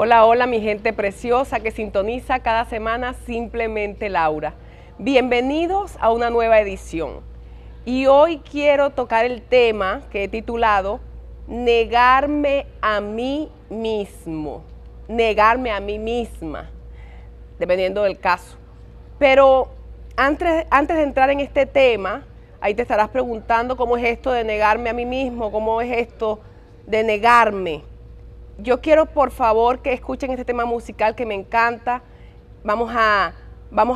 Hola, hola mi gente preciosa que sintoniza cada semana Simplemente Laura. Bienvenidos a una nueva edición. Y hoy quiero tocar el tema que he titulado Negarme a mí mismo. Negarme a mí misma, dependiendo del caso. Pero antes de entrar en este tema, ahí te estarás preguntando cómo es esto de negarme a mí mismo, cómo es esto de negarme. Yo quiero por favor que escuchen este tema musical que me encanta. Vamos a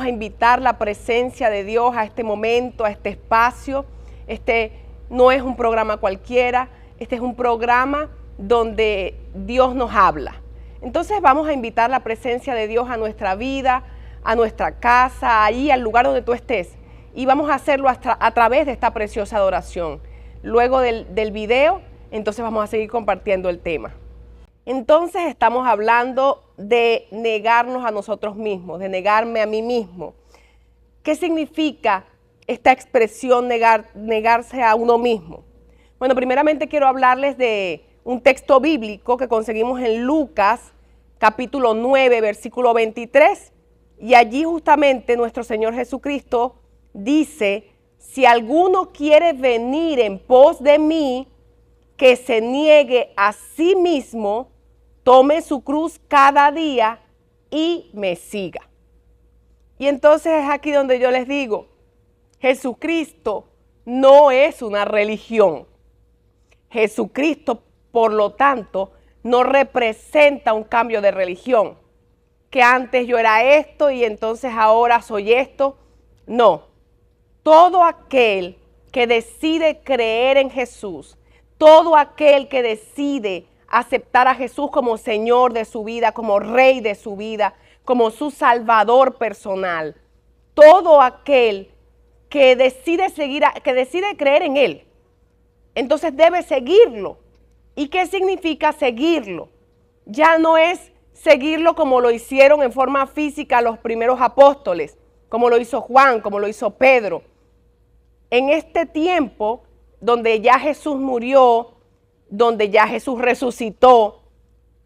invitar la presencia de Dios a este momento, a este espacio. Este no es un programa cualquiera, este es un programa donde Dios nos habla. Entonces vamos a invitar la presencia de Dios a nuestra vida, a nuestra casa, ahí al lugar donde tú estés. Y vamos a hacerlo a través de esta preciosa adoración. Luego del video, entonces vamos a seguir compartiendo el tema. Entonces estamos hablando de negarnos a nosotros mismos, de negarme a mí mismo. ¿Qué significa esta expresión negarse a uno mismo? Bueno, primeramente quiero hablarles de un texto bíblico que conseguimos en Lucas, capítulo 9, versículo 23. Y allí justamente nuestro Señor Jesucristo dice, si alguno quiere venir en pos de mí, que se niegue a sí mismo, tome su cruz cada día y me siga. Y entonces es aquí donde yo les digo, Jesucristo no es una religión. Jesucristo, por lo tanto, no representa un cambio de religión. Que antes yo era esto y entonces ahora soy esto. No. Todo aquel que decide creer en Jesús, todo aquel que decide aceptar a Jesús como Señor de su vida, como Rey de su vida, como su Salvador personal. Todo aquel que decide creer en Él, entonces debe seguirlo. ¿Y qué significa seguirlo? Ya no es seguirlo como lo hicieron en forma física los primeros apóstoles, como lo hizo Juan, como lo hizo Pedro. En este tiempo donde ya Jesús murió, donde ya Jesús resucitó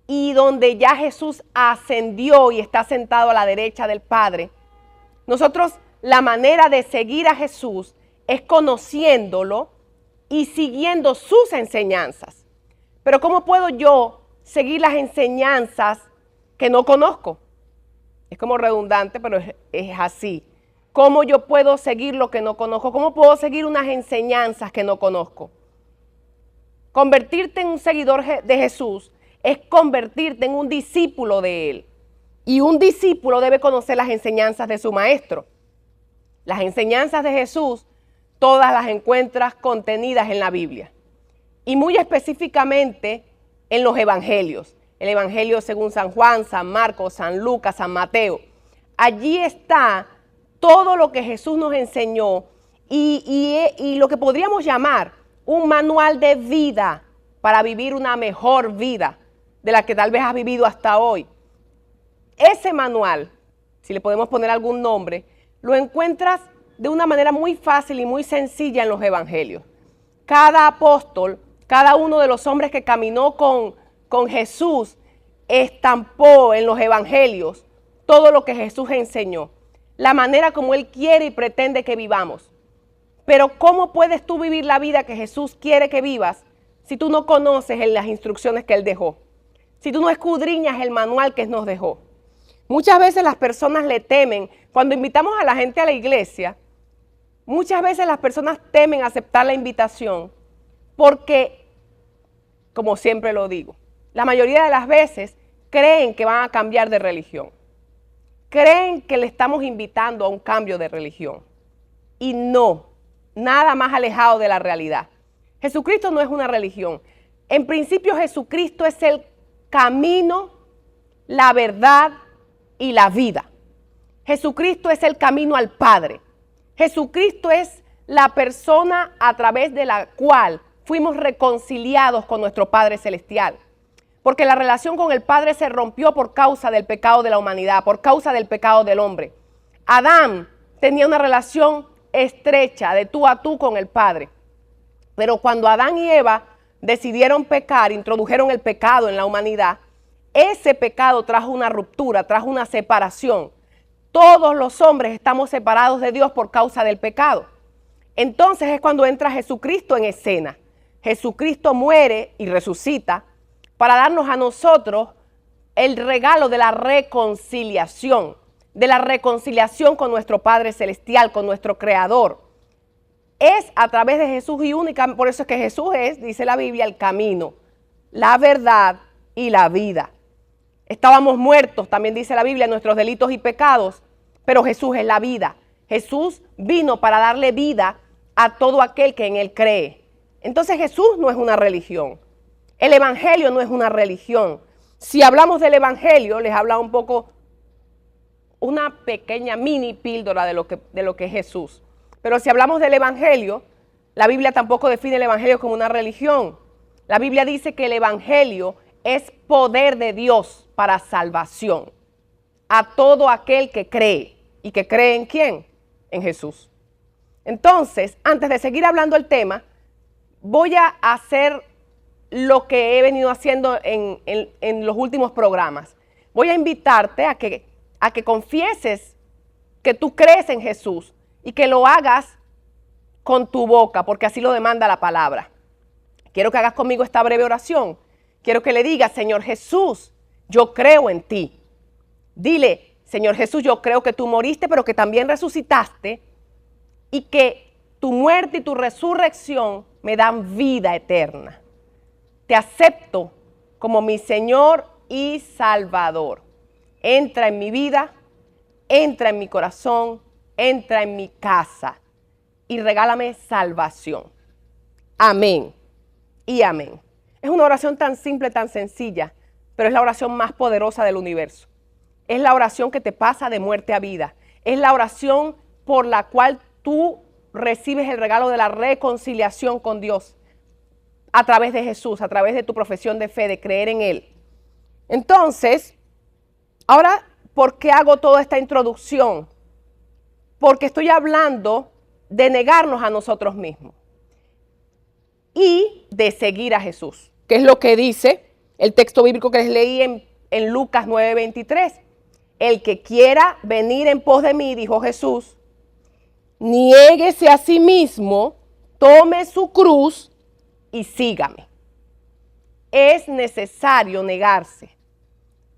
y donde ya Jesús ascendió y está sentado a la derecha del Padre, nosotros la manera de seguir a Jesús es conociéndolo y siguiendo sus enseñanzas. Pero ¿cómo puedo yo seguir las enseñanzas que no conozco? Es como redundante, pero es así. ¿Cómo yo puedo seguir lo que no conozco? ¿Cómo puedo seguir unas enseñanzas que no conozco? Convertirte en un seguidor de Jesús es convertirte en un discípulo de Él. Y un discípulo debe conocer las enseñanzas de su maestro. Las enseñanzas de Jesús, todas las encuentras contenidas en la Biblia. Y muy específicamente en los evangelios. El evangelio según San Juan, San Marcos, San Lucas, San Mateo. Allí está todo lo que Jesús nos enseñó y lo que podríamos llamar un manual de vida para vivir una mejor vida de la que tal vez has vivido hasta hoy. Ese manual, si le podemos poner algún nombre, lo encuentras de una manera muy fácil y muy sencilla en los evangelios. Cada apóstol, cada uno de los hombres que caminó con Jesús, estampó en los evangelios todo lo que Jesús enseñó, la manera como Él quiere y pretende que vivamos. Pero ¿cómo puedes tú vivir la vida que Jesús quiere que vivas si tú no conoces las instrucciones que Él dejó? Si tú no escudriñas el manual que Él nos dejó. Muchas veces las personas le temen. Cuando invitamos a la gente a la iglesia, muchas veces las personas temen aceptar la invitación porque, como siempre lo digo, la mayoría de las veces creen que van a cambiar de religión. Creen que le estamos invitando a un cambio de religión. Y no. Nada más alejado de la realidad. Jesucristo no es una religión. En principio Jesucristo es el camino, la verdad y la vida. Jesucristo es el camino al Padre. Jesucristo es la persona a través de la cual fuimos reconciliados con nuestro Padre Celestial. Porque la relación con el Padre se rompió por causa del pecado de la humanidad, por causa del pecado del hombre. Adán tenía una relación estrecha de tú a tú con el Padre. Pero cuando Adán y Eva decidieron pecar, introdujeron el pecado en la humanidad, ese pecado trajo una ruptura, trajo una separación. Todos los hombres estamos separados de Dios por causa del pecado. Entonces es cuando entra Jesucristo en escena. Jesucristo muere y resucita para darnos a nosotros el regalo de la reconciliación con nuestro Padre Celestial, con nuestro Creador. Es a través de Jesús y única, por eso es que Jesús es, dice la Biblia, el camino, la verdad y la vida. Estábamos muertos, también dice la Biblia, en nuestros delitos y pecados, pero Jesús es la vida. Jesús vino para darle vida a todo aquel que en Él cree. Entonces Jesús no es una religión. El Evangelio no es una religión. Si hablamos del Evangelio, les habla un poco, una pequeña mini píldora de lo que es Jesús. Pero si hablamos del Evangelio, la Biblia tampoco define el Evangelio como una religión. La Biblia dice que el Evangelio es poder de Dios para salvación a todo aquel que cree. ¿Y que cree en quién? En Jesús. Entonces, antes de seguir hablando del tema, voy a hacer lo que he venido haciendo en los últimos programas. Voy a invitarte a que confieses que tú crees en Jesús y que lo hagas con tu boca, porque así lo demanda la palabra. Quiero que hagas conmigo esta breve oración. Quiero que le digas: Señor Jesús, yo creo en ti. Dile: Señor Jesús, yo creo que tú moriste, pero que también resucitaste y que tu muerte y tu resurrección me dan vida eterna. Te acepto como mi Señor y Salvador. Entra en mi vida, entra en mi corazón, entra en mi casa y regálame salvación. Amén y amén. Es una oración tan simple, tan sencilla, pero es la oración más poderosa del universo. Es la oración que te pasa de muerte a vida. Es la oración por la cual tú recibes el regalo de la reconciliación con Dios a través de Jesús, a través de tu profesión de fe, de creer en Él. Entonces, ahora, ¿por qué hago toda esta introducción? Porque estoy hablando de negarnos a nosotros mismos y de seguir a Jesús, que es lo que dice el texto bíblico que les leí en Lucas 9:23. El que quiera venir en pos de mí, dijo Jesús, niéguese a sí mismo, tome su cruz y sígame. Es necesario negarse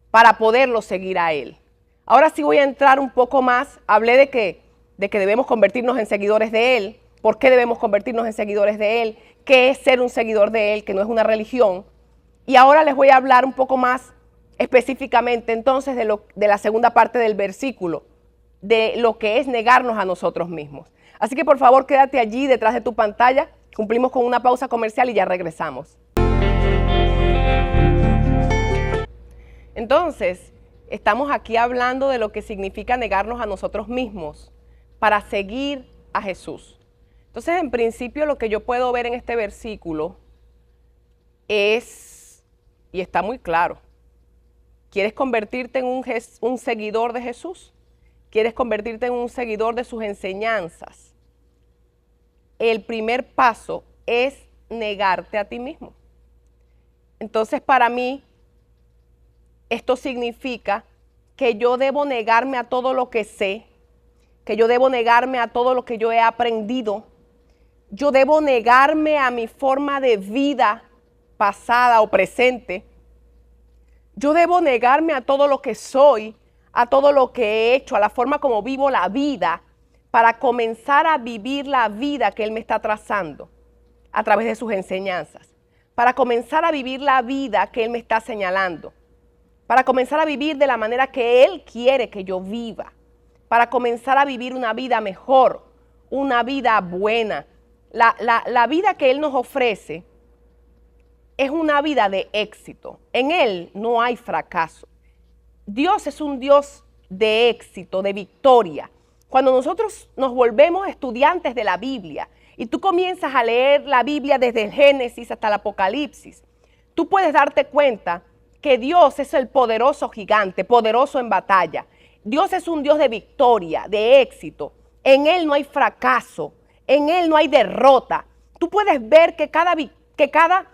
para poderlo seguir a Él. Ahora sí voy a entrar un poco más. Hablé de que debemos convertirnos en seguidores de Él. ¿Por qué debemos convertirnos en seguidores de Él? ¿Qué es ser un seguidor de Él? Que no es una religión. Y ahora les voy a hablar un poco más específicamente entonces de la segunda parte del versículo, de lo que es negarnos a nosotros mismos. Así que por favor quédate allí detrás de tu pantalla. Cumplimos con una pausa comercial y ya regresamos. Entonces, estamos aquí hablando de lo que significa negarnos a nosotros mismos para seguir a Jesús. Entonces, en principio, lo que yo puedo ver en este versículo es, y está muy claro, ¿quieres convertirte en un seguidor de Jesús? ¿Quieres convertirte en un seguidor de sus enseñanzas? El primer paso es negarte a ti mismo. Entonces, para mí, esto significa que yo debo negarme a todo lo que sé, que yo debo negarme a todo lo que yo he aprendido. Yo debo negarme a mi forma de vida pasada o presente. Yo debo negarme a todo lo que soy, a todo lo que he hecho, a la forma como vivo la vida, para comenzar a vivir la vida que Él me está trazando a través de sus enseñanzas, para comenzar a vivir la vida que Él me está señalando, para comenzar a vivir de la manera que Él quiere que yo viva, para comenzar a vivir una vida mejor, una vida buena. La vida que Él nos ofrece es una vida de éxito. En Él no hay fracaso. Dios es un Dios de éxito, de victoria. Cuando nosotros nos volvemos estudiantes de la Biblia y tú comienzas a leer la Biblia desde el Génesis hasta el Apocalipsis, tú puedes darte cuenta que Dios es el poderoso gigante, poderoso en batalla. Dios es un Dios de victoria, de éxito. En Él no hay fracaso, en Él no hay derrota. Tú puedes ver que cada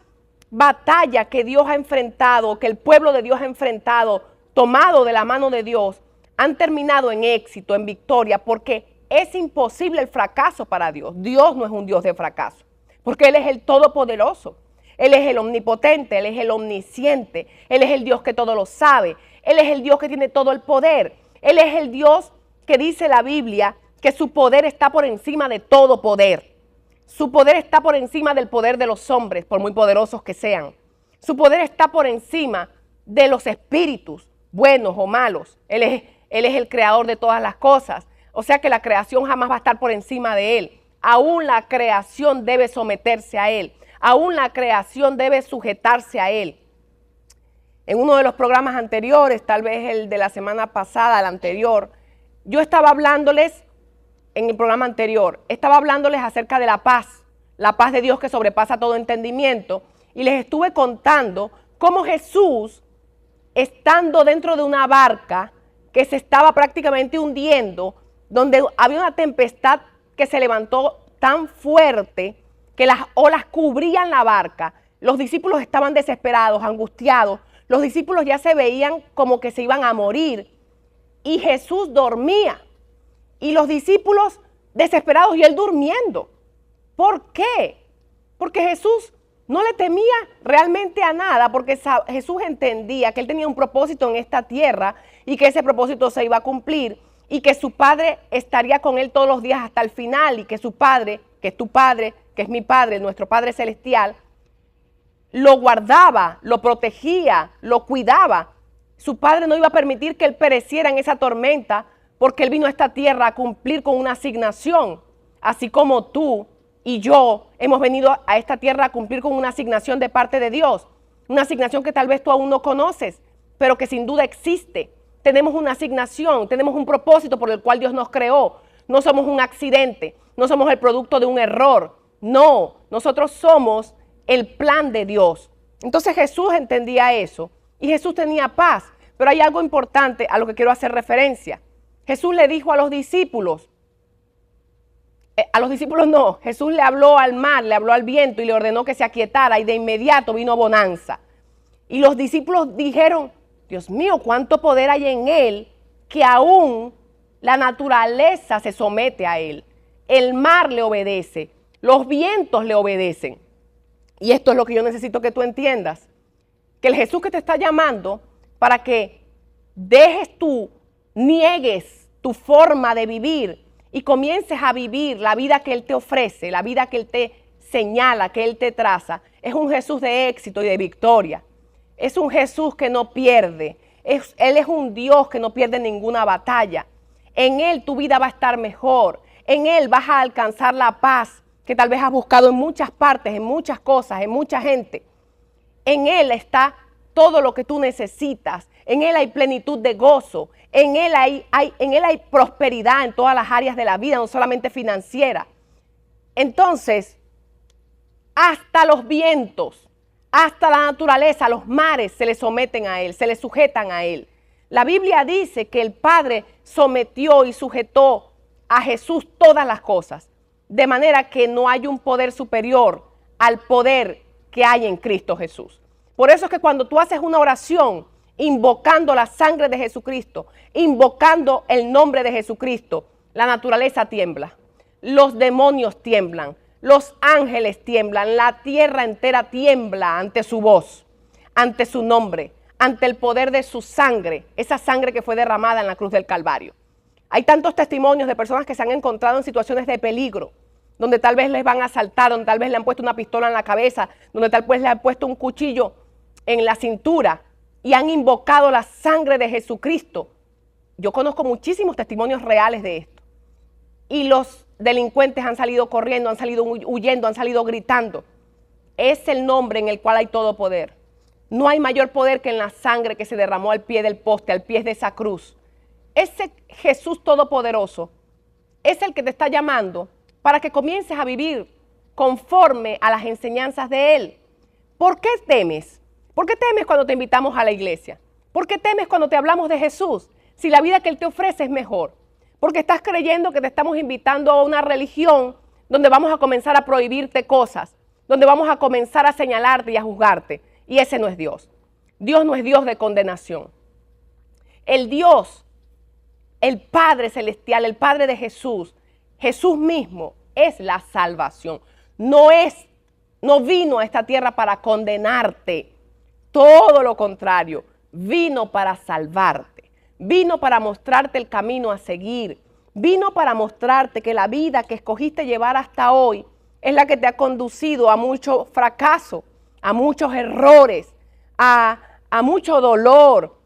batalla que Dios ha enfrentado, que el pueblo de Dios ha enfrentado, tomado de la mano de Dios, han terminado en éxito, en victoria, porque es imposible el fracaso para Dios. Dios no es un Dios de fracaso, porque Él es el todopoderoso, Él es el omnipotente, Él es el omnisciente, Él es el Dios que todo lo sabe, Él es el Dios que tiene todo el poder, Él es el Dios que dice la Biblia que su poder está por encima de todo poder. Su poder está por encima del poder de los hombres, por muy poderosos que sean. Su poder está por encima de los espíritus, buenos o malos. Él es el creador de todas las cosas. O sea que la creación jamás va a estar por encima de Él. Aún la creación debe someterse a Él. Aún la creación debe sujetarse a Él. En uno de los programas anteriores, tal vez el de la semana pasada, el anterior, yo estaba hablándoles, en el programa anterior, estaba hablándoles acerca de la paz de Dios que sobrepasa todo entendimiento, y les estuve contando cómo Jesús, estando dentro de una barca que se estaba prácticamente hundiendo, donde había una tempestad que se levantó tan fuerte que las olas cubrían la barca, los discípulos estaban desesperados, angustiados, los discípulos ya se veían como que se iban a morir, y Jesús dormía. Y los discípulos desesperados y Él durmiendo. ¿Por qué? Porque Jesús no le temía realmente a nada, porque Jesús entendía que Él tenía un propósito en esta tierra y que ese propósito se iba a cumplir y que su Padre estaría con Él todos los días hasta el final, y que su Padre, que es tu Padre, que es mi Padre, nuestro Padre Celestial, lo guardaba, lo protegía, lo cuidaba. Su Padre no iba a permitir que Él pereciera en esa tormenta, porque Él vino a esta tierra a cumplir con una asignación, así como tú y yo hemos venido a esta tierra a cumplir con una asignación de parte de Dios, una asignación que tal vez tú aún no conoces, pero que sin duda existe. Tenemos una asignación, tenemos un propósito por el cual Dios nos creó. No somos un accidente, no somos el producto de un error, no, nosotros somos el plan de Dios. Entonces Jesús entendía eso y Jesús tenía paz, pero hay algo importante a lo que quiero hacer referencia. Jesús le dijo a los discípulos no, Jesús le habló al mar, le habló al viento y le ordenó que se aquietara, y de inmediato vino bonanza. Y los discípulos dijeron, Dios mío, cuánto poder hay en Él, que aún la naturaleza se somete a Él. El mar le obedece, los vientos le obedecen. Y esto es lo que yo necesito que tú entiendas, que el Jesús que te está llamando para que niegues tu forma de vivir y comiences a vivir la vida que Él te ofrece, la vida que Él te señala, que Él te traza, es un Jesús de éxito y de victoria. Es un Jesús que no pierde. Él es un Dios que no pierde ninguna batalla. En Él tu vida va a estar mejor. En Él vas a alcanzar la paz que tal vez has buscado en muchas partes, en muchas cosas, en mucha gente. En Él está todo lo que tú necesitas. En Él hay plenitud de gozo. En Él hay prosperidad en todas las áreas de la vida, no solamente financiera. Entonces, hasta los vientos, hasta la naturaleza, los mares se le someten a Él, se le sujetan a Él. La Biblia dice que el Padre sometió y sujetó a Jesús todas las cosas, de manera que no hay un poder superior al poder que hay en Cristo Jesús. Por eso es que cuando tú haces una oración invocando la sangre de Jesucristo, invocando el nombre de Jesucristo, la naturaleza tiembla, los demonios tiemblan, los ángeles tiemblan, la tierra entera tiembla ante su voz, ante su nombre, ante el poder de su sangre, esa sangre que fue derramada en la cruz del Calvario. Hay tantos testimonios de personas que se han encontrado en situaciones de peligro, donde tal vez les van a asaltar, donde tal vez le han puesto una pistola en la cabeza, donde tal vez le han puesto un cuchillo en la cintura y han invocado la sangre de Jesucristo. Yo conozco muchísimos testimonios reales de esto. Y los delincuentes han salido corriendo, han salido huyendo, han salido gritando. Es el nombre en el cual hay todo poder. No hay mayor poder que en la sangre que se derramó al pie del poste, al pie de esa cruz. Ese Jesús todopoderoso es el que te está llamando para que comiences a vivir conforme a las enseñanzas de Él. ¿Por qué temes? ¿Por qué temes cuando te invitamos a la iglesia? ¿Por qué temes cuando te hablamos de Jesús? Si la vida que Él te ofrece es mejor. Porque estás creyendo que te estamos invitando a una religión donde vamos a comenzar a prohibirte cosas. donde vamos a comenzar a señalarte y a juzgarte. Y ese no es Dios. Dios no es Dios de condenación. El Dios, el Padre Celestial, el Padre de Jesús, Jesús mismo es la salvación. No vino a esta tierra para condenarte. Todo lo contrario, vino para salvarte. Vino para mostrarte el camino a seguir. Vino para mostrarte que la vida que escogiste llevar hasta hoy es la que te ha conducido a mucho fracaso, a muchos errores, a mucho dolor,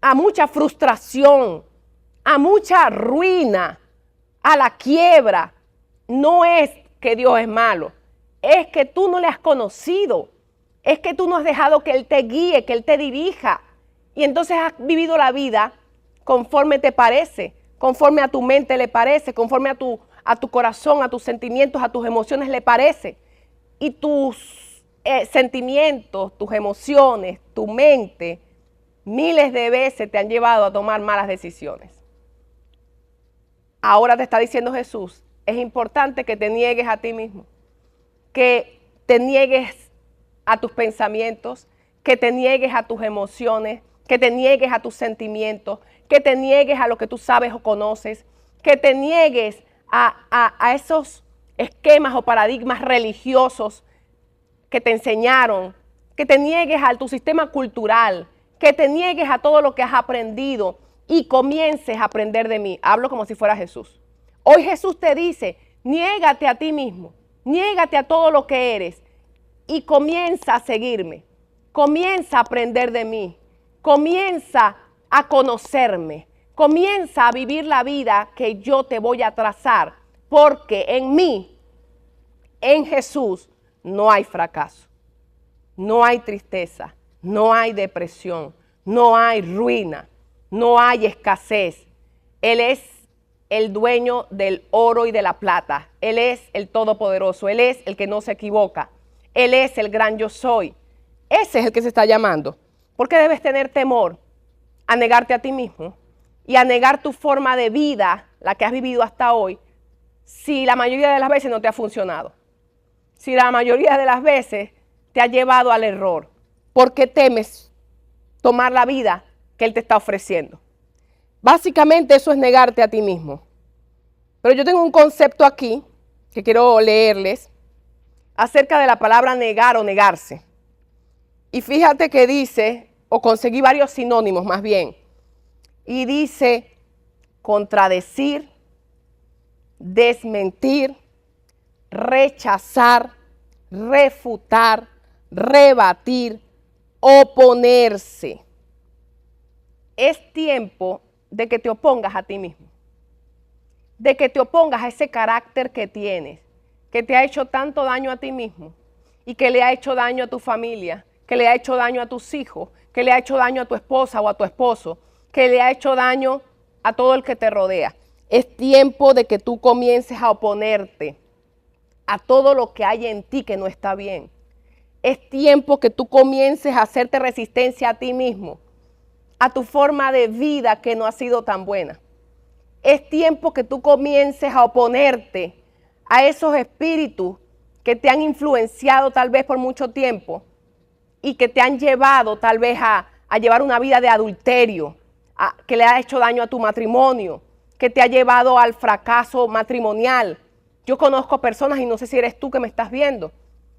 a mucha frustración, a mucha ruina, a la quiebra. No es que Dios es malo, es que tú no le has conocido, es que tú no has dejado que Él te guíe, que Él te dirija. Y entonces has vivido la vida conforme te parece, conforme a tu mente le parece, conforme a tu corazón, a tus sentimientos, a tus emociones le parece. Y tus sentimientos, tus emociones, tu mente, miles de veces te han llevado a tomar malas decisiones. Ahora te está diciendo Jesús, es importante que te niegues a ti mismo, que te niegues a tus pensamientos, que te niegues a tus emociones, que te niegues a tus sentimientos, que te niegues a lo que tú sabes o conoces, que te niegues a esos esquemas o paradigmas religiosos que te enseñaron, que te niegues a tu sistema cultural, que te niegues a todo lo que has aprendido y comiences a aprender de mí. Hablo como si fuera Jesús. Hoy Jesús te dice, niégate a ti mismo, niégate a todo lo que eres y comienza a seguirme, comienza a aprender de mí, comienza a conocerme, comienza a vivir la vida que yo te voy a trazar, porque en mí, en Jesús, no hay fracaso, no hay tristeza, no hay depresión, no hay ruina, no hay escasez. Él es el dueño del oro y de la plata. Él es el todopoderoso. Él es el que no se equivoca. Él es el gran yo soy. Ese es el que se está llamando. ¿Por qué debes tener temor a negarte a ti mismo y a negar tu forma de vida, la que has vivido hasta hoy, si la mayoría de las veces no te ha funcionado? Si la mayoría de las veces te ha llevado al error. ¿Por qué temes tomar la vida que Él te está ofreciendo? Básicamente eso es negarte a ti mismo. Pero yo tengo un concepto aquí que quiero leerles acerca de la palabra negar o negarse. Y fíjate que dice, o conseguí varios sinónimos más bien, y dice contradecir, desmentir, rechazar, refutar, rebatir, oponerse. Es tiempo de que te opongas a ti mismo, de que te opongas a ese carácter que tienes, que te ha hecho tanto daño a ti mismo y que le ha hecho daño a tu familia, que le ha hecho daño a tus hijos, que le ha hecho daño a tu esposa o a tu esposo, que le ha hecho daño a todo el que te rodea. Es tiempo de que tú comiences a oponerte a todo lo que hay en ti que no está bien. Es tiempo que tú comiences a hacerte resistencia a ti mismo, a tu forma de vida que no ha sido tan buena. Es tiempo que tú comiences a oponerte a esos espíritus que te han influenciado tal vez por mucho tiempo y que te han llevado tal vez a llevar una vida de adulterio, que le ha hecho daño a tu matrimonio, que te ha llevado al fracaso matrimonial. Yo conozco personas, y no sé si eres tú que me estás viendo,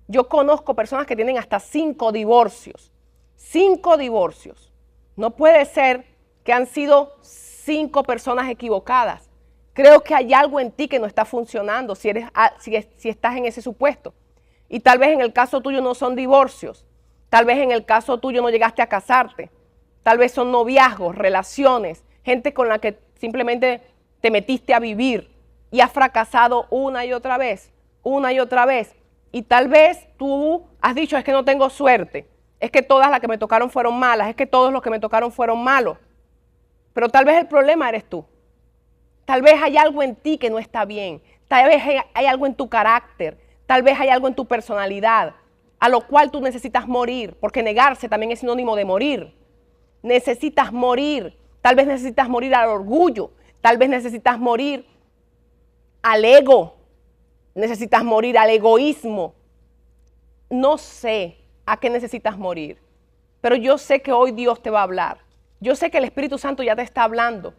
yo conozco personas que tienen hasta 5 divorcios. 5 divorcios. No puede ser que han sido 5 personas equivocadas. Creo que hay algo en ti que no está funcionando si estás en ese supuesto. Y tal vez en el caso tuyo no son divorcios. Tal vez en el caso tuyo no llegaste a casarte. Tal vez son noviazgos, relaciones, gente con la que simplemente te metiste a vivir y has fracasado una y otra vez, una y otra vez. Y tal vez tú has dicho, es que no tengo suerte, es que todas las que me tocaron fueron malas, es que todos los que me tocaron fueron malos. Pero tal vez el problema eres tú. Tal vez hay algo en ti que no está bien. Tal vez hay algo en tu carácter. Tal vez hay algo en tu personalidad, a lo cual tú necesitas morir, porque negarse también es sinónimo de morir. Necesitas morir. Tal vez necesitas morir al orgullo. Tal vez necesitas morir al ego. Necesitas morir al egoísmo. no sé a qué necesitas morir, pero yo sé que hoy Dios te va a hablar. Yo sé que el Espíritu Santo ya te está hablando.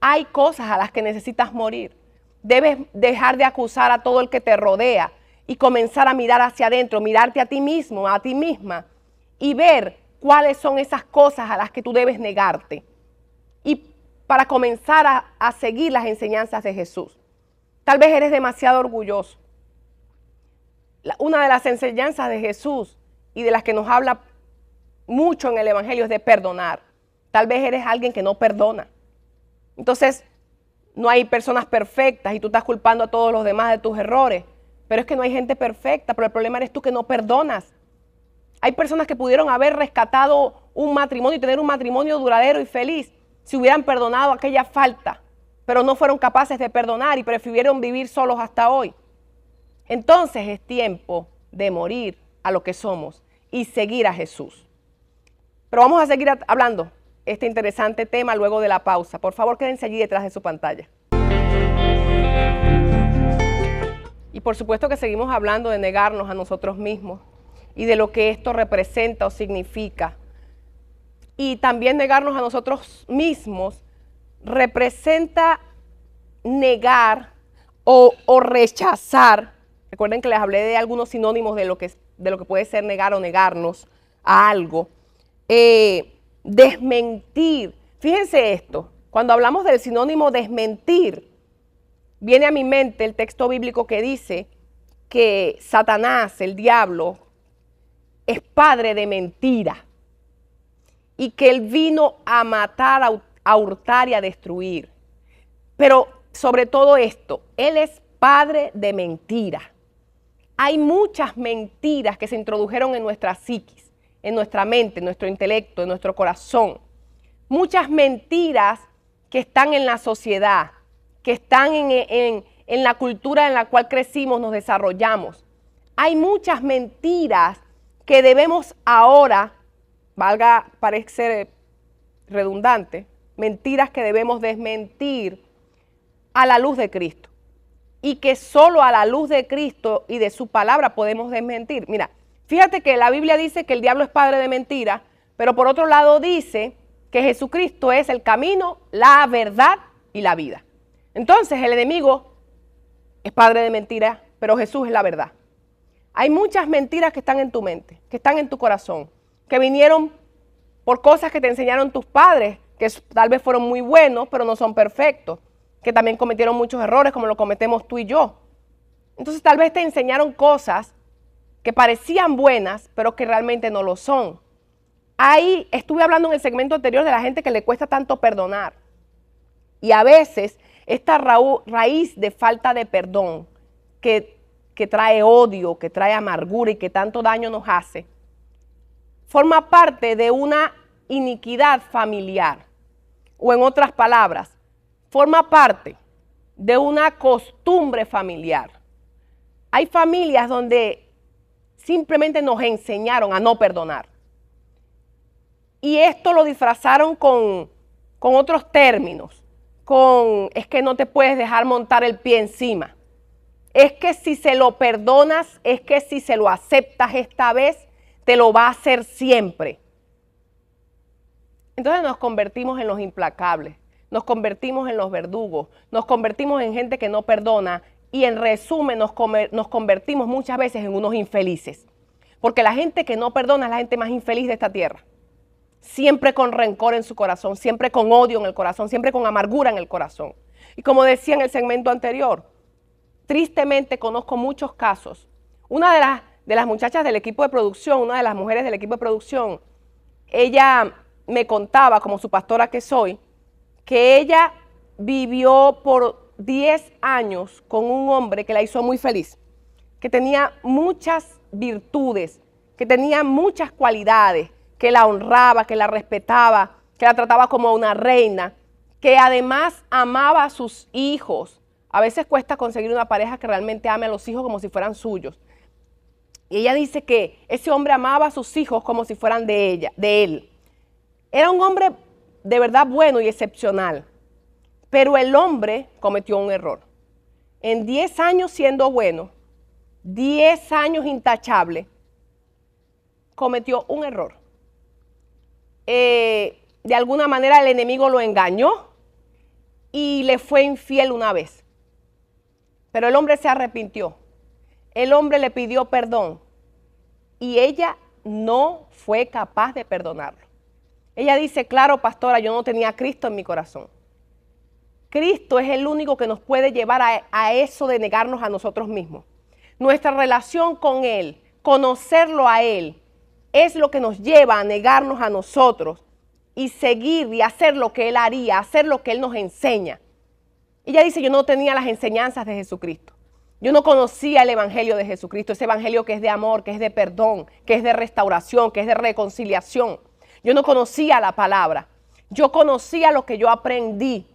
Hay cosas a las que necesitas morir. Debes dejar de acusar a todo el que te rodea y comenzar a mirar hacia adentro, mirarte a ti mismo, a ti misma y ver cuáles son esas cosas a las que tú debes negarte. Y para comenzar a seguir las enseñanzas de Jesús. Tal vez eres demasiado orgulloso. Una de las enseñanzas de Jesús y de las que nos habla mucho en el Evangelio es de perdonar. Tal vez eres alguien que no perdona. Entonces, no hay personas perfectas y tú estás culpando a todos los demás de tus errores. Pero es que no hay gente perfecta, pero el problema eres tú que no perdonas. Hay personas que pudieron haber rescatado un matrimonio y tener un matrimonio duradero y feliz si hubieran perdonado aquella falta, pero no fueron capaces de perdonar y prefirieron vivir solos hasta hoy. Entonces es tiempo de morir a lo que somos y seguir a Jesús. Pero vamos a seguir hablando este interesante tema luego de la pausa. Por favor, quédense allí detrás de su pantalla. Y por supuesto que seguimos hablando de negarnos a nosotros mismos y de lo que esto representa o significa. Y también negarnos a nosotros mismos representa negar o rechazar. Recuerden que les hablé de algunos sinónimos de lo que puede ser negar o negarnos a algo. Desmentir. Fíjense esto, cuando hablamos del sinónimo desmentir, viene a mi mente el texto bíblico que dice que Satanás, el diablo, es padre de mentira y que él vino a matar, a hurtar y a destruir. Pero sobre todo esto, él es padre de mentira. Hay muchas mentiras que se introdujeron en nuestra psiquis, en nuestra mente, en nuestro intelecto, en nuestro corazón. Muchas mentiras que están en la sociedad, que están en la cultura en la cual crecimos, nos desarrollamos. Hay muchas mentiras que debemos ahora, valga parecer redundante, mentiras que debemos desmentir a la luz de Cristo. Y que solo a la luz de Cristo y de su palabra podemos desmentir. Mira, fíjate que la Biblia dice que el diablo es padre de mentira, pero por otro lado dice que Jesucristo es el camino, la verdad y la vida. Entonces el enemigo es padre de mentira, pero Jesús es la verdad. Hay muchas mentiras que están en tu mente, que están en tu corazón, que vinieron por cosas que te enseñaron tus padres, que tal vez fueron muy buenos, pero no son perfectos, que también cometieron muchos errores como lo cometemos tú y yo. Entonces tal vez te enseñaron cosas que parecían buenas, pero que realmente no lo son. Ahí estuve hablando en el segmento anterior de la gente que le cuesta tanto perdonar. Y a veces esta raíz de falta de perdón que trae odio, que trae amargura y que tanto daño nos hace, forma parte de una iniquidad familiar. O en otras palabras, forma parte de una costumbre familiar. Hay familias donde simplemente nos enseñaron a no perdonar. Y esto lo disfrazaron con otros términos. Es que no te puedes dejar montar el pie encima. Es que si se lo perdonas, es que si se lo aceptas esta vez, te lo va a hacer siempre. Entonces nos convertimos en los implacables, nos convertimos en los verdugos, nos convertimos en gente que no perdona y en resumen nos convertimos muchas veces en unos infelices. Porque la gente que no perdona es la gente más infeliz de esta tierra. Siempre con rencor en su corazón, siempre con odio en el corazón, siempre con amargura en el corazón. Y como decía en el segmento anterior, tristemente conozco muchos casos. Una de las muchachas del equipo de producción, una de las mujeres del equipo de producción, ella me contaba, como su pastora que soy, que ella vivió por 10 años con un hombre que la hizo muy feliz, que tenía muchas virtudes, que tenía muchas cualidades, que la honraba, que la respetaba, que la trataba como una reina, que además amaba a sus hijos. A veces cuesta conseguir una pareja que realmente ame a los hijos como si fueran suyos. Y ella dice que ese hombre amaba a sus hijos como si fueran de él. Era un hombre de verdad bueno y excepcional, pero el hombre cometió un error. En 10 años siendo bueno, 10 años intachable, cometió un error. De alguna manera el enemigo lo engañó y le fue infiel una vez. Pero el hombre se arrepintió. El hombre le pidió perdón y ella no fue capaz de perdonarlo. Ella dice, claro, pastora, yo no tenía a Cristo en mi corazón. Cristo es el único que nos puede llevar a eso de negarnos a nosotros mismos. Nuestra relación con Él, conocerlo a Él, es lo que nos lleva a negarnos a nosotros y seguir y hacer lo que Él haría, hacer lo que Él nos enseña. Ella dice, yo no tenía las enseñanzas de Jesucristo. Yo no conocía el evangelio de Jesucristo, ese evangelio que es de amor, que es de perdón, que es de restauración, que es de reconciliación. Yo no conocía la palabra. Yo conocía lo que yo aprendí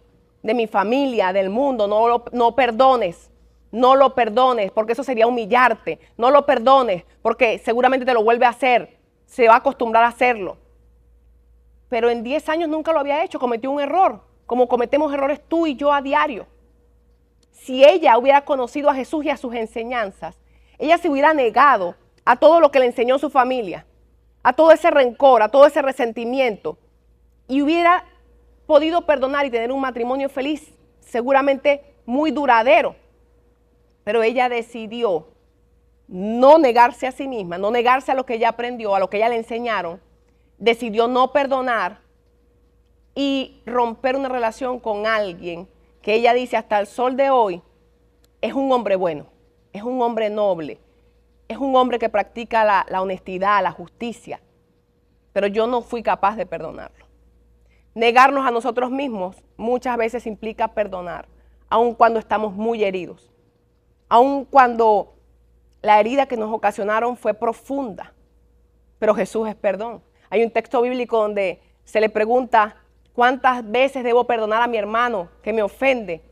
de mi familia, del mundo. No perdones, no lo perdones, porque eso sería humillarte. No lo perdones, porque seguramente te lo vuelve a hacer. Se va a acostumbrar a hacerlo. Pero en 10 años nunca lo había hecho, cometió un error, como cometemos errores tú y yo a diario. Si ella hubiera conocido a Jesús y a sus enseñanzas, ella se hubiera negado a todo lo que le enseñó su familia, a todo ese rencor, a todo ese resentimiento, y hubiera podido perdonar y tener un matrimonio feliz, seguramente muy duradero. Pero ella decidió no negarse a sí misma, no negarse a lo que ella aprendió, a lo que ella le enseñaron, decidió no perdonar y romper una relación con alguien que ella dice hasta el sol de hoy es un hombre bueno, es un hombre noble, es un hombre que practica la honestidad, la justicia, pero yo no fui capaz de perdonarlo. Negarnos a nosotros mismos muchas veces implica perdonar, aun cuando estamos muy heridos, aun cuando la herida que nos ocasionaron fue profunda, pero Jesús es perdón. Hay un texto bíblico donde se le pregunta, ¿cuántas veces debo perdonar a mi hermano que me ofende?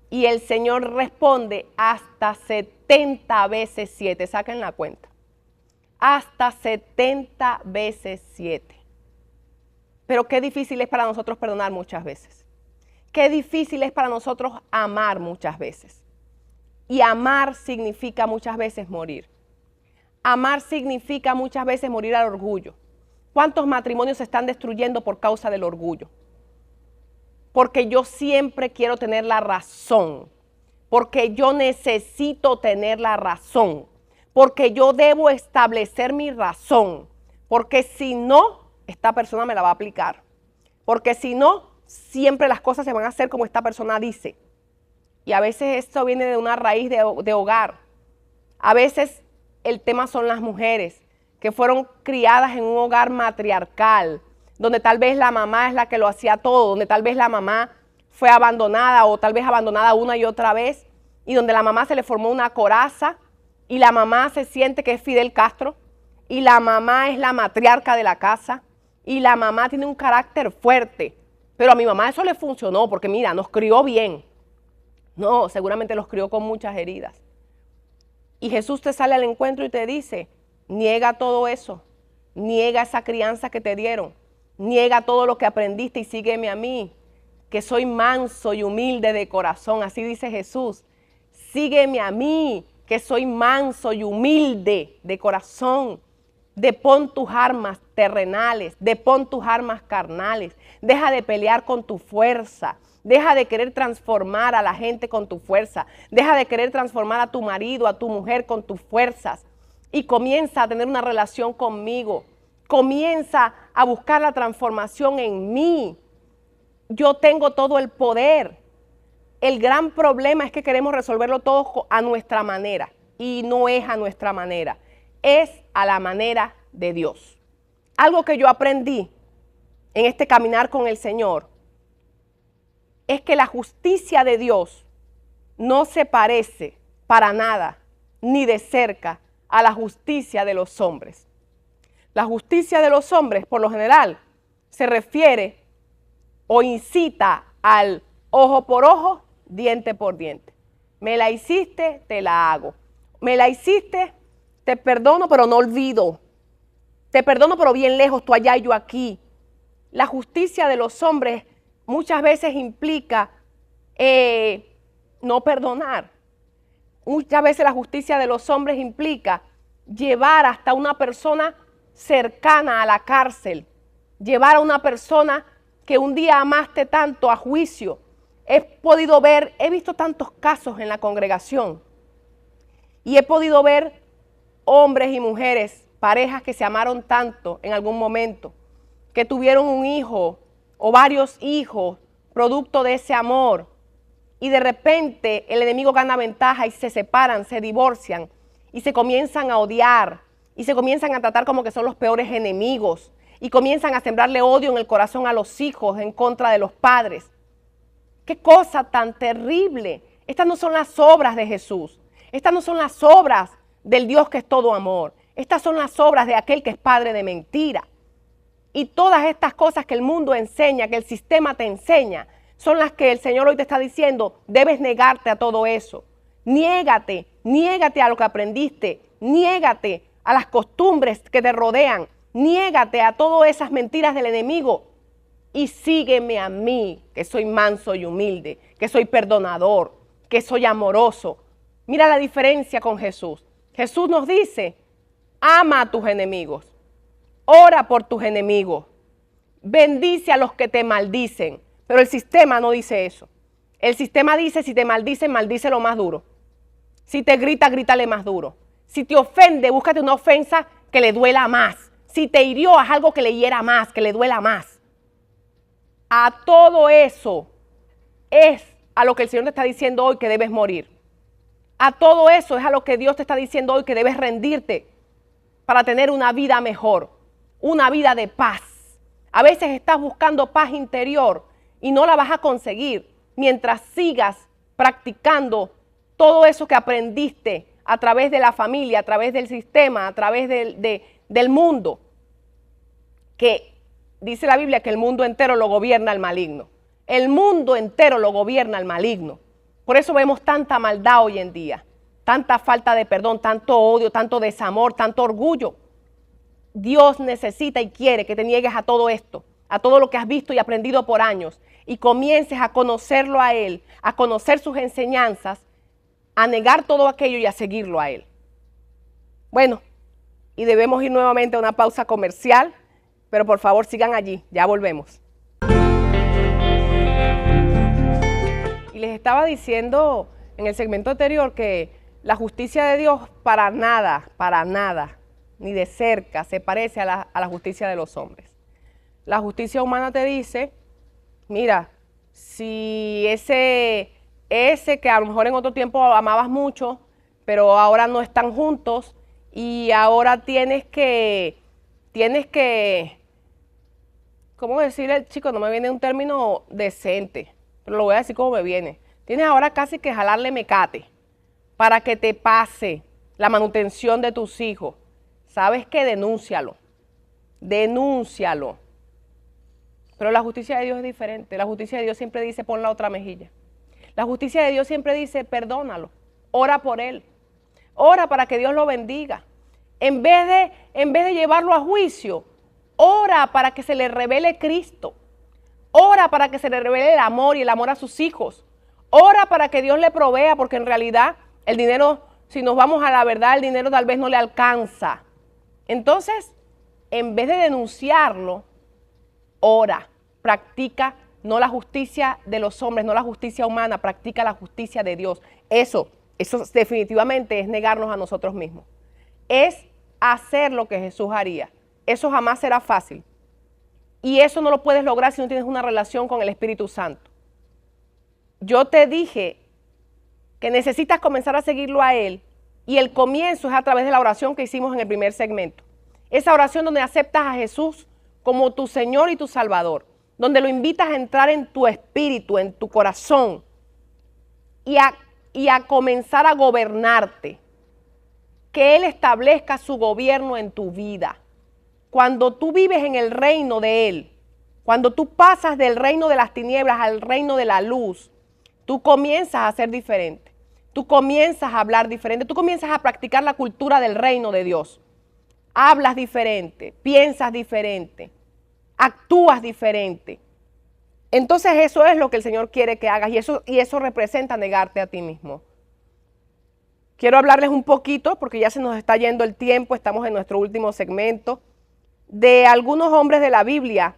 Y el Señor responde, hasta 70 veces 7. Saquen la cuenta. Hasta 70 veces 7. Pero qué difícil es para nosotros perdonar muchas veces. Qué difícil es para nosotros amar muchas veces. Y amar significa muchas veces morir. Amar significa muchas veces morir al orgullo. ¿Cuántos matrimonios se están destruyendo por causa del orgullo? Porque yo siempre quiero tener la razón, porque yo necesito tener la razón, porque yo debo establecer mi razón, porque si no, esta persona me la va a aplicar, porque si no, siempre las cosas se van a hacer como esta persona dice. Y a veces esto viene de una raíz de hogar. A veces el tema son las mujeres que fueron criadas en un hogar matriarcal, donde tal vez la mamá es la que lo hacía todo, donde tal vez la mamá fue abandonada o tal vez abandonada una y otra vez, y donde la mamá se le formó una coraza y la mamá se siente que es Fidel Castro y la mamá es la matriarca de la casa y la mamá tiene un carácter fuerte, pero a mi mamá eso le funcionó porque mira, nos crió bien. No, seguramente los crió con muchas heridas. Y Jesús te sale al encuentro y te dice, niega todo eso, niega esa crianza que te dieron, niega todo lo que aprendiste y sígueme a mí, que soy manso y humilde de corazón, así dice Jesús. Sígueme a mí, que soy manso y humilde de corazón. Depón tus armas terrenales, depón tus armas carnales, deja de pelear con tu fuerza. Deja de querer transformar a la gente con tu fuerza. Deja de querer transformar a tu marido, a tu mujer con tus fuerzas. Y comienza a tener una relación conmigo. Comienza a buscar la transformación en mí. Yo tengo todo el poder. El gran problema es que queremos resolverlo todo a nuestra manera. Y no es a nuestra manera. Es a la manera de Dios. Algo que yo aprendí en este caminar con el Señor es que la justicia de Dios no se parece para nada, ni de cerca, a la justicia de los hombres. La justicia de los hombres, por lo general, se refiere o incita al ojo por ojo, diente por diente. Me la hiciste, te la hago. Me la hiciste, te perdono, pero no olvido. Te perdono, pero bien lejos, tú allá y yo aquí. La justicia de los hombres muchas veces implica no perdonar. Muchas veces la justicia de los hombres implica llevar hasta una persona cercana a la cárcel, llevar a una persona que un día amaste tanto a juicio. He visto tantos casos en la congregación y he podido ver hombres y mujeres, parejas que se amaron tanto en algún momento, que tuvieron un hijo o varios hijos producto de ese amor, y de repente el enemigo gana ventaja y se separan, se divorcian y se comienzan a odiar y se comienzan a tratar como que son los peores enemigos y comienzan a sembrarle odio en el corazón a los hijos en contra de los padres. ¡Qué cosa tan terrible! Estas no son las obras de Jesús. Estas no son las obras del Dios que es todo amor. Estas son las obras de aquel que es padre de mentira. Y todas estas cosas que el mundo enseña, que el sistema te enseña, son las que el Señor hoy te está diciendo, debes negarte a todo eso. Niégate a lo que aprendiste, niégate a las costumbres que te rodean, niégate a todas esas mentiras del enemigo y sígueme a mí, que soy manso y humilde, que soy perdonador, que soy amoroso. Mira la diferencia con Jesús. Jesús nos dice, ama a tus enemigos, ora por tus enemigos, bendice a los que te maldicen. Pero el sistema no dice eso. El sistema dice, si te maldicen, maldícelo más duro. Si te grita, grítale más duro. Si te ofende, búscate una ofensa que le duela más. Si te hirió, haz algo que le hiera más, que le duela más. A todo eso es a lo que el Señor te está diciendo hoy que debes morir. A todo eso es a lo que Dios te está diciendo hoy que debes rendirte para tener una vida mejor, una vida de paz. A veces estás buscando paz interior y no la vas a conseguir mientras sigas practicando todo eso que aprendiste a través de la familia, a través del sistema, a través del mundo. Que dice la Biblia que el mundo entero lo gobierna el maligno. El mundo entero lo gobierna el maligno. Por eso vemos tanta maldad hoy en día, tanta falta de perdón, tanto odio, tanto desamor, tanto orgullo. Dios necesita y quiere que te niegues a todo esto, a todo lo que has visto y aprendido por años, y comiences a conocerlo a Él, a conocer sus enseñanzas, a negar todo aquello y a seguirlo a Él. Bueno, y debemos ir nuevamente a una pausa comercial, pero por favor sigan allí, ya volvemos. Y les estaba diciendo en el segmento anterior que la justicia de Dios para nada, ni de cerca se parece a la justicia de los hombres. La justicia humana te dice, mira, si ese que a lo mejor en otro tiempo amabas mucho, pero ahora no están juntos y ahora tienes que, ¿cómo decirle, chico? No me viene un término decente, pero lo voy a decir como me viene. Tienes ahora casi que jalarle mecate para que te pase la manutención de tus hijos. ¿Sabes qué? Denúncialo. Pero la justicia de Dios es diferente. La justicia de Dios siempre dice, pon la otra mejilla. La justicia de Dios siempre dice, perdónalo, ora por él, ora para que Dios lo bendiga. En vez de llevarlo a juicio, ora para que se le revele Cristo. Ora para que se le revele el amor y el amor a sus hijos. Ora para que Dios le provea, porque en realidad el dinero, si nos vamos a la verdad, el dinero tal vez no le alcanza. Entonces, en vez de denunciarlo, ora, practica no la justicia de los hombres, no la justicia humana, practica la justicia de Dios. Eso definitivamente es negarnos a nosotros mismos. Es hacer lo que Jesús haría. Eso jamás será fácil. Y eso no lo puedes lograr si no tienes una relación con el Espíritu Santo. Yo te dije que necesitas comenzar a seguirlo a Él, y el comienzo es a través de la oración que hicimos en el primer segmento. Esa oración donde aceptas a Jesús como tu Señor y tu Salvador, donde lo invitas a entrar en tu espíritu, en tu corazón, y a comenzar a gobernarte. Que Él establezca su gobierno en tu vida. Cuando tú vives en el reino de Él, cuando tú pasas del reino de las tinieblas al reino de la luz, tú comienzas a ser diferente. Tú comienzas a hablar diferente. Tú comienzas a practicar la cultura del reino de Dios. Hablas diferente, piensas diferente, actúas diferente. Entonces eso es lo que el Señor quiere que hagas, y eso representa negarte a ti mismo. Quiero hablarles un poquito, porque ya se nos está yendo el tiempo, estamos en nuestro último segmento. de algunos hombres de la Biblia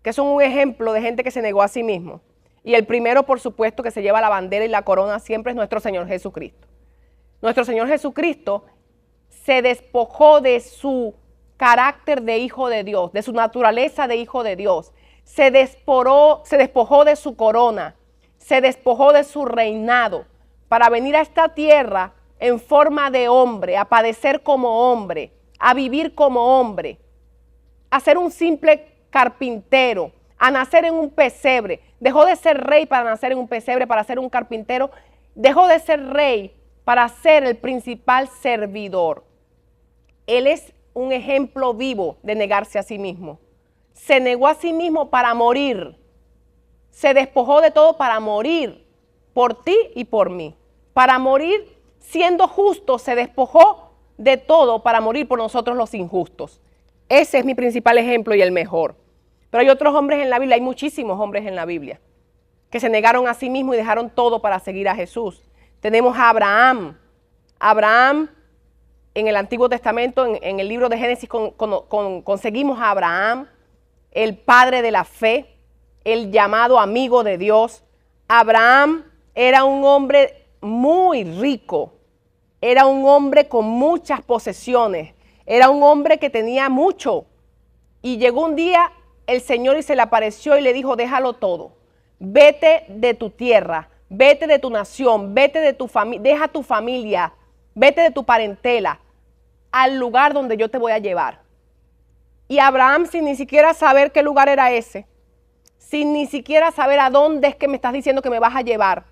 que son un ejemplo de gente que se negó a sí mismo. Y el primero, por supuesto, que se lleva la bandera y la corona siempre es nuestro Señor Jesucristo. Nuestro Señor Jesucristo se despojó de su carácter de hijo de Dios, de su naturaleza de hijo de Dios. Se despojó de su corona, se despojó de su reinado para venir a esta tierra en forma de hombre, a padecer como hombre, a vivir como hombre, a ser un simple carpintero, a nacer en un pesebre. Dejó de ser rey para nacer en un pesebre, para ser un carpintero. Dejó de ser rey para ser el principal servidor. Él es un ejemplo vivo de negarse a sí mismo. Se negó a sí mismo para morir. Se despojó de todo para morir por ti y por mí. Para morir siendo justo, se despojó de todo para morir por nosotros los injustos. Ese es mi principal ejemplo y el mejor. Pero hay otros hombres en la Biblia, hay muchísimos hombres en la Biblia, que se negaron a sí mismos y dejaron todo para seguir a Jesús. Tenemos a Abraham. Abraham, en el Antiguo Testamento, en el libro de Génesis, conseguimos a Abraham, el padre de la fe, el llamado amigo de Dios. Abraham era un hombre muy rico, era un hombre con muchas posesiones, era un hombre que tenía mucho. Y llegó un día el Señor y se le apareció y le dijo, déjalo todo, vete de tu tierra, vete de tu nación, vete de tu familia, deja tu familia, vete de tu parentela al lugar donde yo te voy a llevar. Y Abraham, sin ni siquiera saber qué lugar era ese, sin ni siquiera saber a dónde es que me estás diciendo que me vas a llevar,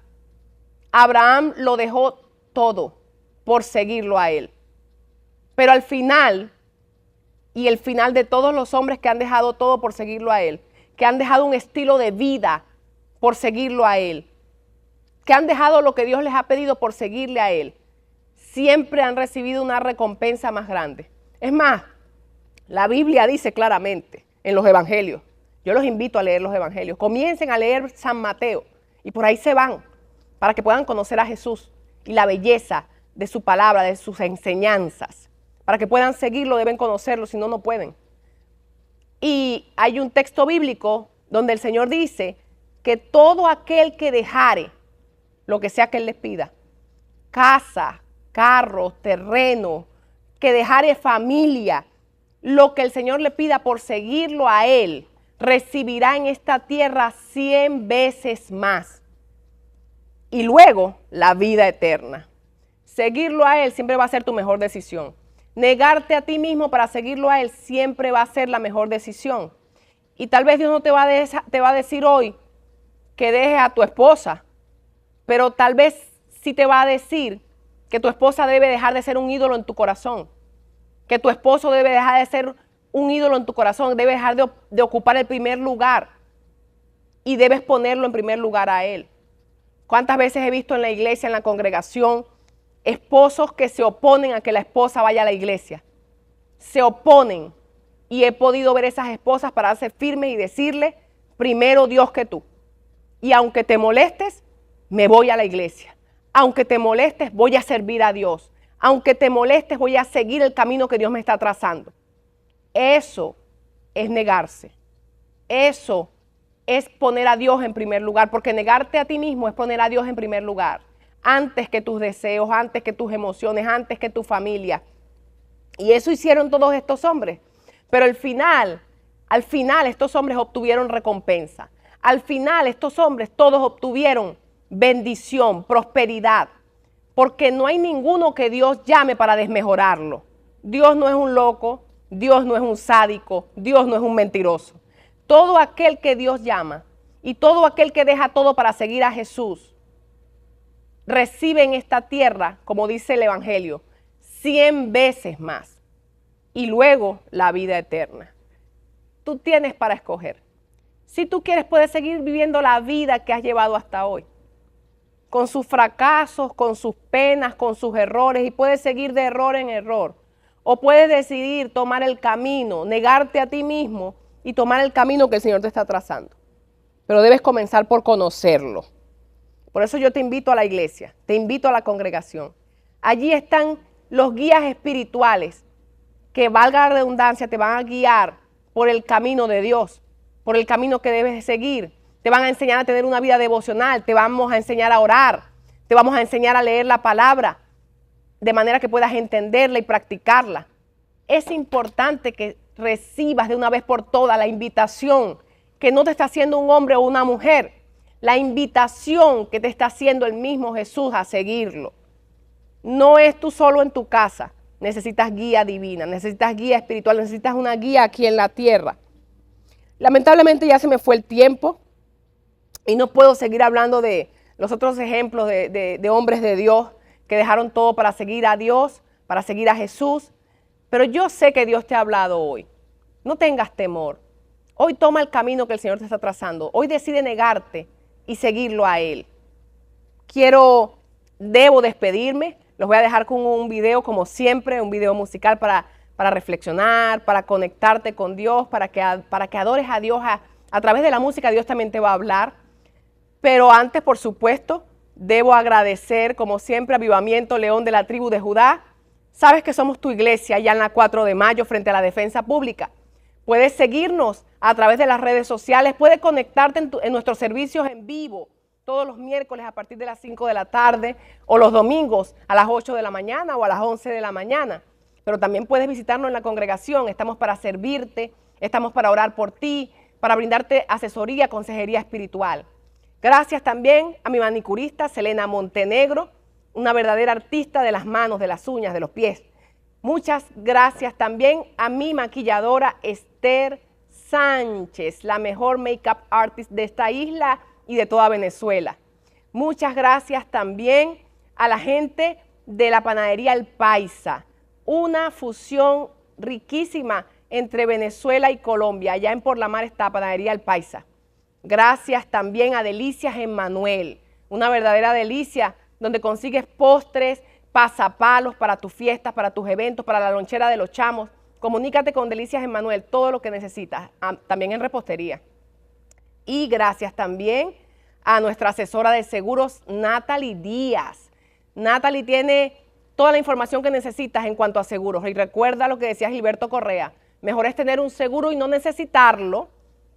Abraham lo dejó todo por seguirlo a él. Pero al final, y el final de todos los hombres que han dejado todo por seguirlo a él, que han dejado un estilo de vida por seguirlo a él, que han dejado lo que Dios les ha pedido por seguirle a él, siempre han recibido una recompensa más grande. Es más, la Biblia dice claramente en los evangelios, yo los invito a leer los evangelios, comiencen a leer San Mateo y por ahí se van para que puedan conocer a Jesús y la belleza de su palabra, de sus enseñanzas. Para que puedan seguirlo deben conocerlo, si no, no pueden. Y hay un texto bíblico donde el Señor dice que todo aquel que dejare lo que sea que Él les pida, casa, carro, terreno, que dejare familia, lo que el Señor le pida por seguirlo a Él, recibirá en esta tierra 100 veces más. Y luego la vida eterna. Seguirlo a Él siempre va a ser tu mejor decisión. Negarte a ti mismo para seguirlo a Él siempre va a ser la mejor decisión. Y tal vez Dios no te va a decir hoy que dejes a tu esposa, pero tal vez sí te va a decir que tu esposa debe dejar de ser un ídolo en tu corazón, que tu esposo debe dejar de ser un ídolo en tu corazón, debe dejar de ocupar el primer lugar y debes ponerlo en primer lugar a Él. ¿Cuántas veces he visto en la iglesia, en la congregación, esposos que se oponen a que la esposa vaya a la iglesia? Se oponen y he podido ver esas esposas pararse firmes y decirle, primero Dios que tú. Y aunque te molestes, me voy a la iglesia. Aunque te molestes, voy a servir a Dios. Aunque te molestes, voy a seguir el camino que Dios me está trazando. Eso es negarse. Eso es poner a Dios en primer lugar, porque negarte a ti mismo es poner a Dios en primer lugar, antes que tus deseos, antes que tus emociones, antes que tu familia. Y eso hicieron todos estos hombres. Pero al final estos hombres obtuvieron recompensa. Al final estos hombres todos obtuvieron bendición, prosperidad, porque no hay ninguno que Dios llame para desmejorarlo. Dios no es un loco, Dios no es un sádico, Dios no es un mentiroso. Todo aquel que Dios llama y todo aquel que deja todo para seguir a Jesús, recibe en esta tierra, como dice el Evangelio, 100 veces más. Y luego la vida eterna. Tú tienes para escoger. Si tú quieres, puedes seguir viviendo la vida que has llevado hasta hoy, con sus fracasos, con sus penas, con sus errores, y puedes seguir de error en error. O puedes decidir tomar el camino, negarte a ti mismo y tomar el camino que el Señor te está trazando. Pero debes comenzar por conocerlo. Por eso yo te invito a la iglesia, te invito a la congregación. Allí están los guías espirituales que, valga la redundancia, te van a guiar por el camino de Dios, por el camino que debes de seguir. Te van a enseñar a tener una vida devocional, te vamos a enseñar a orar, te vamos a enseñar a leer la palabra de manera que puedas entenderla y practicarla. Es importante que recibas de una vez por todas la invitación que no te está haciendo un hombre o una mujer, la invitación que te está haciendo el mismo Jesús a seguirlo. No es tú solo en tu casa, necesitas guía divina, necesitas guía espiritual, necesitas una guía aquí en la tierra. Lamentablemente ya se me fue el tiempo y no puedo seguir hablando de los otros ejemplos de hombres de Dios que dejaron todo para seguir a Dios, para seguir a Jesús. Pero yo sé que Dios te ha hablado hoy. No tengas temor. Hoy toma el camino que el Señor te está trazando. Hoy decide negarte y seguirlo a Él. Debo despedirme. Los voy a dejar con un video, como siempre, un video musical para reflexionar, para conectarte con Dios, para que adores a Dios. A través de la música Dios también te va a hablar. Pero antes, por supuesto, debo agradecer, como siempre, a Avivamiento León de la tribu de Judá. Sabes que somos tu iglesia allá en la 4 de mayo frente a la Defensa Pública. Puedes seguirnos a través de las redes sociales, puedes conectarte en nuestros servicios en vivo todos los miércoles a partir de las 5 de la tarde o los domingos a las 8 de la mañana o a las 11 de la mañana. Pero también puedes visitarnos en la congregación, estamos para servirte, estamos para orar por ti, para brindarte asesoría, consejería espiritual. Gracias también a mi manicurista Selena Montenegro, una verdadera artista de las manos, de las uñas, de los pies. Muchas gracias también a mi maquilladora Esther Sánchez, la mejor make-up artist de esta isla y de toda Venezuela. Muchas gracias también a la gente de la panadería El Paisa, una fusión riquísima entre Venezuela y Colombia. Allá en Por la Mar está Panadería El Paisa. Gracias también a Delicias Emmanuel, una verdadera delicia donde consigues postres, pasapalos para tus fiestas, para tus eventos, para la lonchera de los chamos. Comunícate con Delicias Emmanuel, todo lo que necesitas, también en repostería. Y gracias también a nuestra asesora de seguros, Natalie Díaz. Natalie tiene toda la información que necesitas en cuanto a seguros. Y recuerda lo que decía Gilberto Correa, mejor es tener un seguro y no necesitarlo,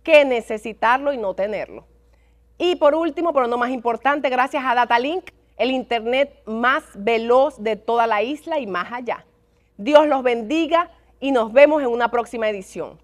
que necesitarlo y no tenerlo. Y por último, pero no más importante, gracias a Datalink, el internet más veloz de toda la isla y más allá. Dios los bendiga y nos vemos en una próxima edición.